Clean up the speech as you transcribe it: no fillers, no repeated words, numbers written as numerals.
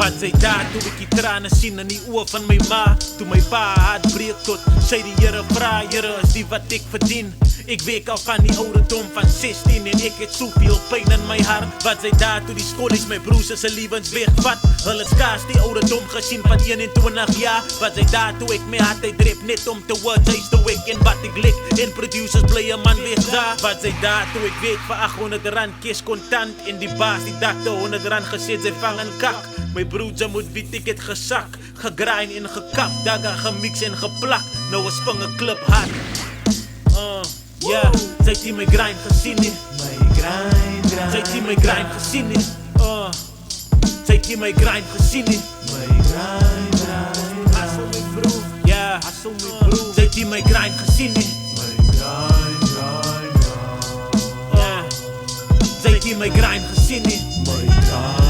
Wat sy daar toe ek die trane sien in die oë van my ma. Toe my pa hart breek tot sy die Here vra, Here is die wat ek verdien. Ek week al van die ouderdom van 16 en ek het soveel pyn in my hart. Wat sy daar toe die skolies my broers se lewens wegvat. Hulle het skaars die ouderdom gesien van 21 jaar. Wat sy daar toe ek my hart uitdrep net om te word huis toe ek en wat ek lek. En producers bly 'n man weg daar. Wat sy daar toe ek weet vir R800 cash kontant. En die baas die dakte R100 gesê sy vang en kak. My broer moet weet ek het gesak, gegrind en gekap, dagga gemix en geplak. Nou is vinge klip hard. Ja, sy het my grind gesien nie. My grind. Sy het my grind gesien nie. Sy het my grind gesien nie. My grind. Hustle my broer. Ja, hustle my broer. Sy het my grind gesien nie. My grind. Ja, sy het my grind gesien nie. My grind.